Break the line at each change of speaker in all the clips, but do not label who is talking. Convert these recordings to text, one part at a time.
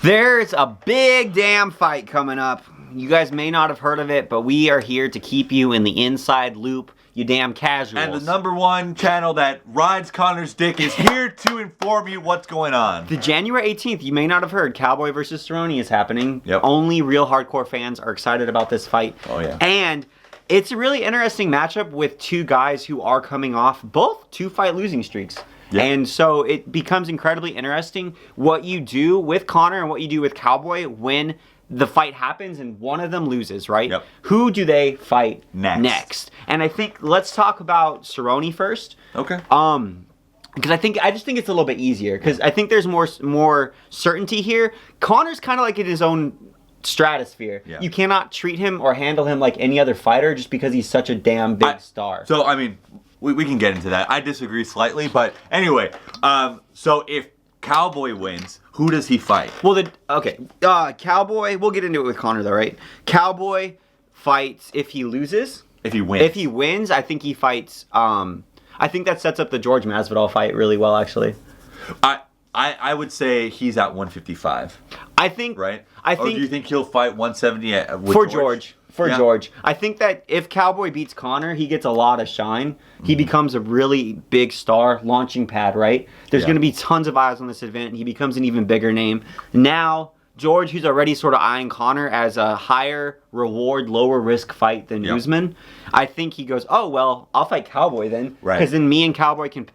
There's a big damn fight coming up. You guys may not have heard of it, but we are here to keep you in the inside loop, you damn casuals.
And the #1 channel that rides Conor's dick is here to inform you what's going on.
The January 18th, you may not have heard, Cowboy versus Cerrone is happening.
Yep.
Only real hardcore fans are excited about this fight.
Oh, yeah.
And it's a really interesting matchup with two guys who are coming off both 2-fight losing streaks. Yep. And so it becomes incredibly interesting what you do with Conor and what you do with Cowboy when the fight happens and one of them loses, right?
Yep.
Who do they fight
next?
And I think let's talk about Cerrone first.
Okay.
Because I just think it's a little bit easier because I think there's more certainty here. Conor's kind of like in his own stratosphere.
Yeah.
You cannot treat him or handle him like any other fighter just because he's such a damn big star.
So I mean, we can get into that. I disagree slightly, but anyway, so if Cowboy wins, who does he fight?
Well, Cowboy, we'll get into it with Conor though, right? Cowboy fights if he loses.
If he wins.
If he wins, I think he fights, I think that sets up the George Masvidal fight really well, actually.
I would say he's at 155.
I think.
Right?
I think.
Or do you think he'll fight 170 with
for George? For
yeah.
George. I think that if Cowboy beats Conor, he gets a lot of shine. He becomes a really big star, launching pad, right? There's going to be tons of eyes on this event. He becomes an even bigger name. Now, George, who's already sort of eyeing Conor as a higher reward, lower risk fight than Usman, I think he goes, oh, well, I'll fight Cowboy then.
Right.
Because then me and Cowboy can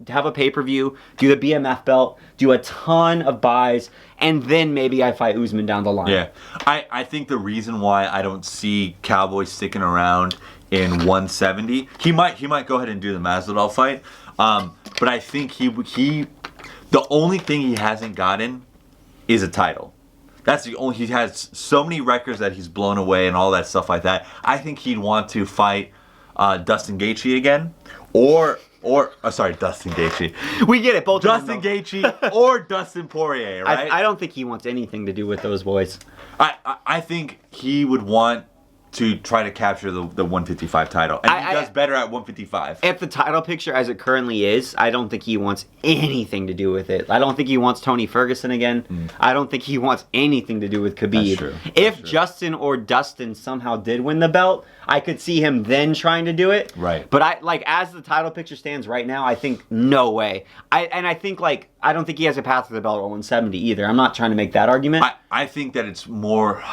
have a pay-per-view, do the BMF belt, do a ton of buys, and then maybe I fight Usman down the line.
Yeah. I think the reason why I don't see Cowboy sticking around in 170, he might go ahead and do the Masvidal fight, but I think the only thing he hasn't gotten is a title. That's the only, he has so many records that he's blown away and all that stuff like that. I think he'd want to fight Dustin Gaethje again, or sorry, Dustin Gaethje.
We get it, both
Dustin Gaethje or Dustin Poirier, right?
I don't think he wants anything to do with those boys.
I think he would want to try to capture the 155 title. And he does better at 155.
If the title picture as it currently is, I don't think he wants anything to do with it. I don't think he wants Tony Ferguson again. I don't think he wants anything to do with Khabib.
That's true.
If Justin or Dustin somehow did win the belt, I could see him then trying to do it.
Right.
But as the title picture stands right now, I think no way. I don't think he has a path to the belt at 170 either. I'm not trying to make that argument.
I think that it's more...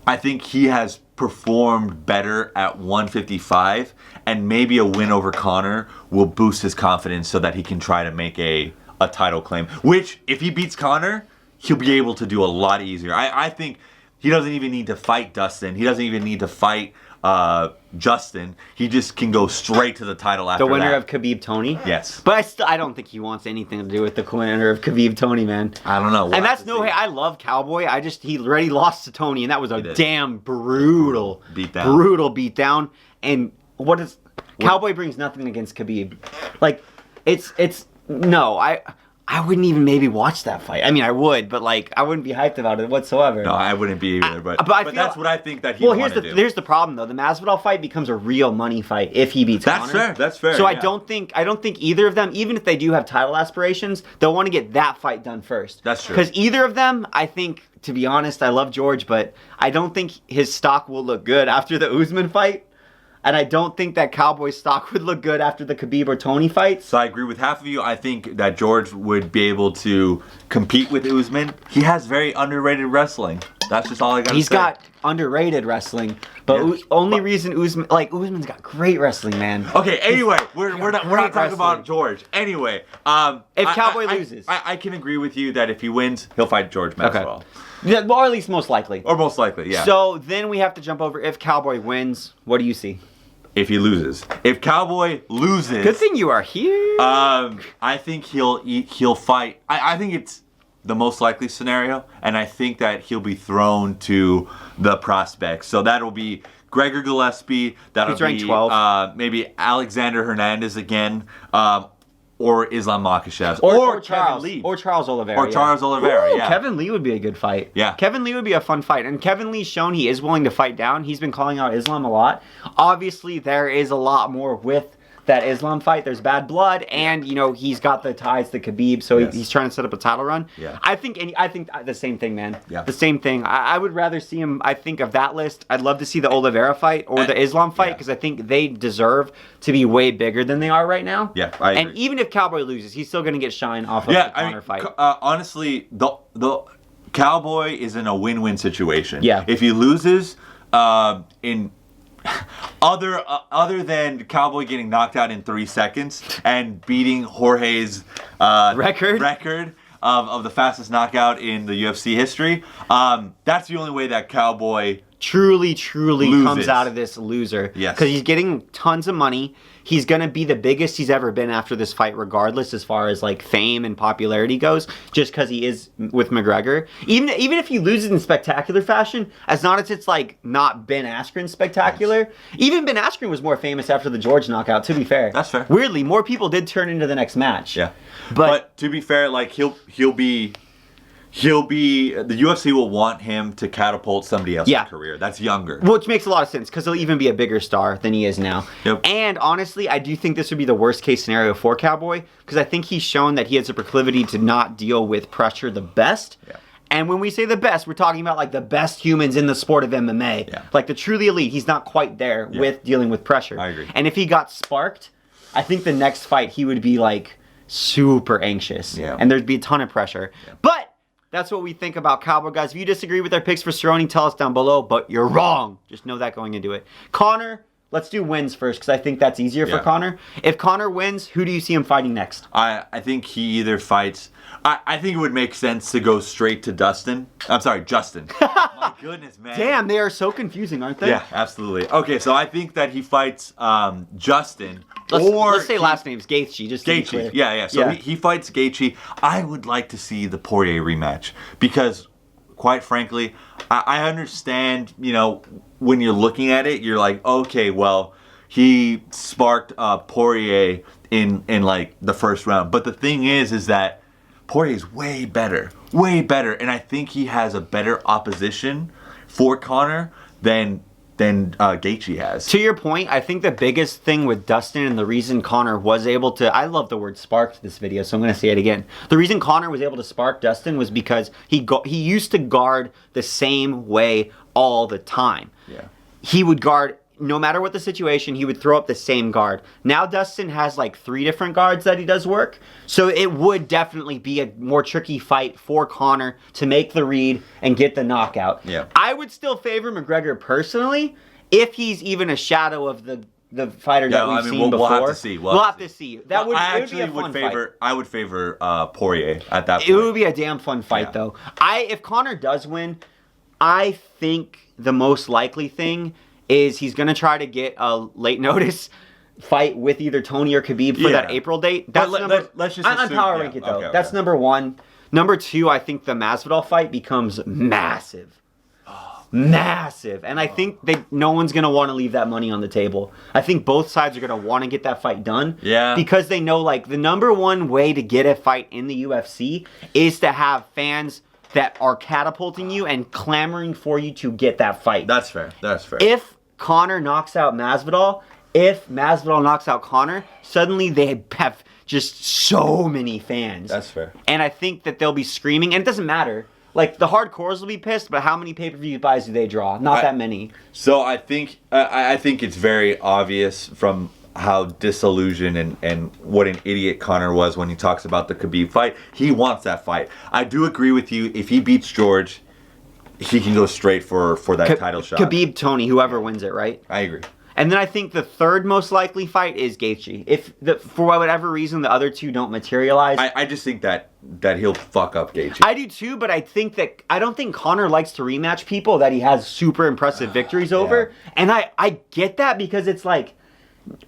I think he has performed better at 155, and maybe a win over Conor will boost his confidence so that he can try to make a title claim. Which, if he beats Conor, he'll be able to do a lot easier. I think he doesn't even need to fight Dustin. He doesn't even need to fight Justin. He just can go straight to the title after that.
The winner of Khabib Tony?
Yes.
But I don't think he wants anything to do with the winner of Khabib Tony, man.
I don't know.
And that's I love Cowboy. He already lost to Tony, and that was a damn brutal beatdown. And Cowboy brings nothing against Khabib. Like, I wouldn't even maybe watch that fight. I mean, I would, but I wouldn't be hyped about it whatsoever.
No, I wouldn't be either. But that's what I think that he would do.
Here's the problem though. The Masvidal fight becomes a real money fight if he beats Conor.
That's fair.
So I don't think either of them, even if they do have title aspirations, they'll want to get that fight done first.
That's true.
Because either of them, I think, to be honest, I love George, but I don't think his stock will look good after the Usman fight. And I don't think that Cowboy stock would look good after the Khabib or Tony fights.
So I agree with half of you. I think that George would be able to compete with Usman. He has very underrated wrestling. That's just all I got to say.
He's got underrated wrestling, but reason Usman's got great wrestling, man.
Okay, anyway, we're not talking about George. Anyway,
if Cowboy loses,
I can agree with you that if he wins, he'll fight George Masvidal.
Yeah, or at least most likely.
Or most likely, yeah.
So then we have to jump over. If Cowboy wins, what do you see?
If he loses. If Cowboy loses...
Good thing you are here.
I think he'll fight... I think it's the most likely scenario, and I think that he'll be thrown to the prospects. So that'll be Gregor Gillespie. That'll
He's ranked
be
12.
Maybe Alexander Hernandez again. Or Islam Makhachev.
Or
Kevin Lee.
Or Charles Oliveira.
Or Charles Oliveira, yeah.
Kevin Lee would be a good fight.
Yeah.
Kevin Lee would be a fun fight. And Kevin Lee's shown he is willing to fight down. He's been calling out Islam a lot. Obviously, there is a lot more with that Islam fight. There's bad blood, and you know he's got the ties to Khabib, so he's trying to set up a title run.
Yeah.
I think the same thing, man.
Yeah.
The same thing. I would rather see him. I think of that list, I'd love to see the Oliveira fight or the Islam fight because I think they deserve to be way bigger than they are right now.
Yeah, I agree.
And even if Cowboy loses, he's still gonna get shine off of the Conor fight.
Honestly, the Cowboy is in a win-win situation.
Yeah.
If he loses, in other than Cowboy getting knocked out in 3 seconds and beating Jorge's record of the fastest knockout in the UFC history, that's the only way that Cowboy
truly
loses.
comes out of this loser.
Yes.
Because he's getting tons of money. He's going to be the biggest he's ever been after this fight regardless as far as like fame and popularity goes, just because he is with McGregor. Even if he loses in spectacular fashion, as not as it's like not Ben Askren spectacular. Yes. Even Ben Askren was more famous after the George knockout, to be fair.
That's fair.
Weirdly, more people did turn into the next match.
Yeah. But to be fair, like he'll be the UFC will want him to catapult somebody else's career that's younger.
Which makes a lot of sense because he'll even be a bigger star than he is now.
Yep.
And honestly, I do think this would be the worst case scenario for Cowboy because I think he's shown that he has a proclivity to not deal with pressure the best.
Yeah.
And when we say the best, we're talking about like the best humans in the sport of MMA.
Yeah.
Like the truly elite, he's not quite there with dealing with pressure.
I agree.
And if he got sparked, I think the next fight he would be like super anxious.
Yeah.
And there'd be a ton of pressure. Yeah. But that's what we think about Cowboy, guys. If you disagree with our picks for Cerrone, tell us down below, but you're wrong. Just know that going into it. Conor, let's do wins first because I think that's easier for Conor. If Conor wins, who do you see him fighting next?
I think he either fights... I think it would make sense to go straight to Dustin. I'm sorry, Justin. My goodness, man.
Damn, they are so confusing, aren't they?
Yeah, absolutely. Okay, so I think that he fights Justin.
Let's say last names, Gaethje, just to be clear.
Yeah. So he fights Gaethje. I would like to see the Poirier rematch because, quite frankly, I understand, you know, when you're looking at it, you're like, okay, well, he sparked Poirier in like the first round. But the thing is that Poirier's way better. And I think he has a better opposition for Conor than Gaethje has.
To your point, I think the biggest thing with Dustin and the reason Conor was able to... I love the word sparked this video, so I'm going to say it again. The reason Conor was able to spark Dustin was because he used to guard the same way all the time.
Yeah.
He would guard... No matter what the situation, he would throw up the same guard. Now Dustin has like 3 different guards that he does work. So it would definitely be a more tricky fight for Conor to make the read and get the knockout.
Yeah.
I would still favor McGregor personally if he's even a shadow of the fighter that we've seen before.
We'll have to see.
We'll have to see. That would,
I
it would be a fun fight.
I would favor Poirier at that point.
It would be a damn fun fight though. If Conor does win, I think the most likely thing is he's going to try to get a late notice fight with either Tony or Khabib for that April date. That's
let's just
I'm power rank it though. Okay, that's number 1. Number 2, I think the Masvidal fight becomes massive. Massive. And I think no one's going to want to leave that money on the table. I think both sides are going to want to get that fight done.
Yeah.
Because they know like the number 1 way to get a fight in the UFC is to have fans that are catapulting you and clamoring for you to get that fight.
That's fair.
If Conor knocks out Masvidal, if Masvidal knocks out Conor, suddenly they have just so many fans.
That's fair.
And I think that they'll be screaming, and it doesn't matter. Like, the hardcores will be pissed, but how many pay-per-view buys do they draw? Not that many.
So I think it's very obvious from how disillusioned and what an idiot Conor was when he talks about the Khabib fight. He wants that fight. I do agree with you. If he beats George, he can go straight for that title shot.
Khabib, Tony, whoever wins it, right?
I agree.
And then I think the third most likely fight is Gaethje. If for whatever reason the other 2 don't materialize,
I just think that he'll fuck up Gaethje.
I do too, but I don't think Conor likes to rematch people that he has super impressive victories over. And I get that because it's like,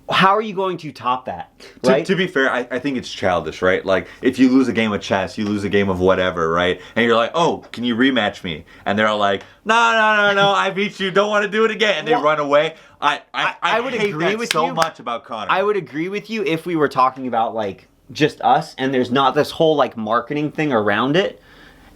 how are you going to top that? Right?
To be fair, I think it's childish, right? Like, if you lose a game of chess, you lose a game of whatever, right? And you're like, oh, can you rematch me? And they're all like, no, I beat you, don't want to do it again. And they run away. I would hate agree with so much about Conor.
I would agree with you if we were talking about, like, just us, and there's not this whole, like, marketing thing around it.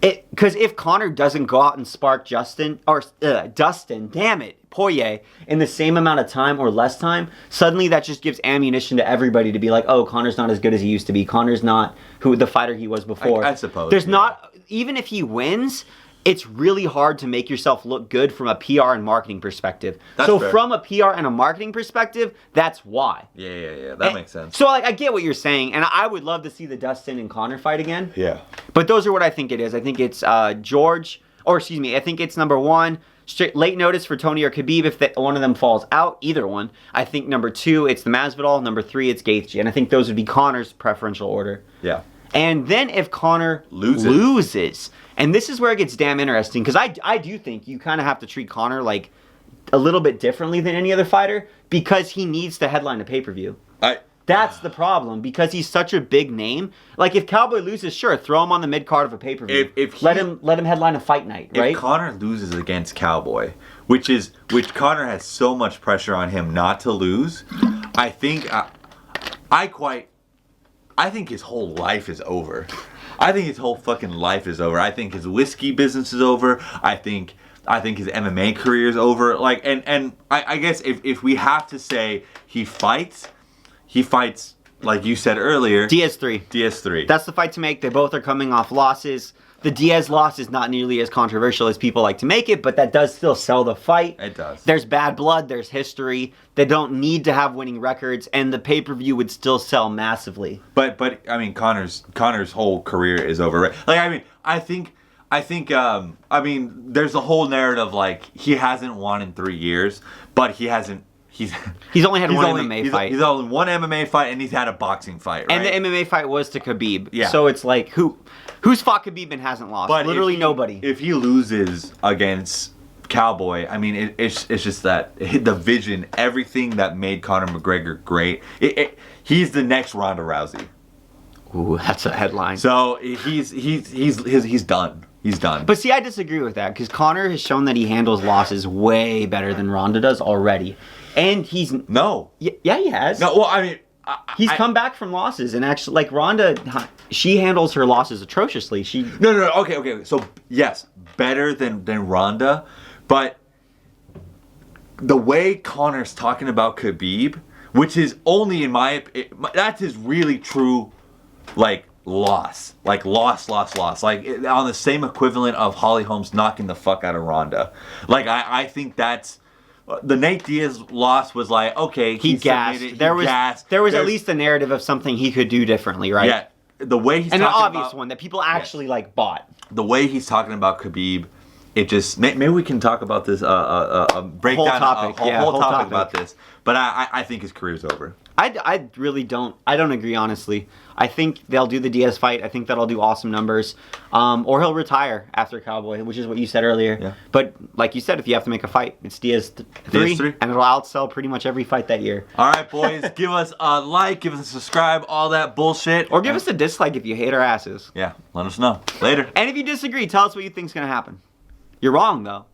Because if Conor doesn't go out and spark Dustin, damn it, Poirier in the same amount of time or less time, suddenly that just gives ammunition to everybody to be like, oh, Conor's not as good as he used to be. Conor's not the fighter he was before.
I suppose.
There's not, even if he wins, it's really hard to make yourself look good from a PR and marketing perspective.
That's
so
fair.
from a PR and a marketing perspective, that's why.
Yeah. That makes sense.
So like, I get what you're saying, and I would love to see the Dustin and Conor fight again.
Yeah.
But those are what I think it is. I think it's I think it's number 1, late notice for Tony or Khabib if one of them falls out, either one. I think number 2, it's the Masvidal. Number 3, it's Gaethje. And I think those would be Conor's preferential order.
Yeah.
And then if Conor loses, and this is where it gets damn interesting, because I do think you kind of have to treat Conor like a little bit differently than any other fighter, because he needs to headline a pay-per-view. That's the problem, because he's such a big name. Like, if Cowboy loses, sure, throw him on the mid-card of a pay-per-view. Let him headline a fight night, right?
If Conor loses against Cowboy, which Conor has so much pressure on him not to lose, I think I think his whole life is over. I think his whole fucking life is over. I think his whiskey business is over. I think his MMA career is over. Like, and I guess if we have to say he fights like you said earlier.
Diaz 3. That's the fight to make. They both are coming off losses. The Diaz loss is not nearly as controversial as people like to make it, but that does still sell the fight.
It does.
There's bad blood. There's history. They don't need to have winning records, and the pay-per-view would still sell massively.
But I mean, Conor's whole career is over. Right? Like, I think there's a whole narrative like he hasn't won in 3 years, but he hasn't. He's
only had one MMA fight.
He's only one MMA fight, and he's had a boxing fight, right?
And the MMA fight was to Khabib.
Yeah.
So it's like, who's fought Khabib and hasn't lost?
But
literally nobody.
If he loses against Cowboy, I mean, it's just that the vision, everything that made Conor McGregor great. He's the next Ronda Rousey.
Ooh, that's a headline.
So he's done. He's done.
But see, I disagree with that, because Conor has shown that he handles losses way better than Ronda does already. And he's...
No.
Yeah, he has.
No, well, I mean...
He's come back from losses, and actually, like, Ronda, she handles her losses atrociously.
No, okay. So, yes, better than Ronda, but the way Conor's talking about Khabib, which is only in my... That's his really true, like, loss. Like, loss. Like, on the same equivalent of Holly Holmes knocking the fuck out of Ronda. Like, I think that's... The Nate Diaz loss was like, okay,
he gassed. There was at least a narrative of something he could do differently, right?
Yeah. The way he's
and
talking
an obvious
about,
one that people actually like bought.
The way he's talking about Khabib, it just maybe we can talk about this breakdown
whole topic
about this. But I think his career's over.
I really don't. I don't agree, honestly. I think they'll do the Diaz fight. I think that'll do awesome numbers. Or he'll retire after Cowboy, which is what you said earlier.
Yeah.
But like you said, if you have to make a fight, it's Diaz 3, and it'll outsell pretty much every fight that year.
All right, boys. Give us a like, give us a subscribe, all that bullshit.
Or give us a dislike if you hate our asses.
Yeah, let us know. Later.
And if you disagree, tell us what you think's going to happen. You're wrong, though.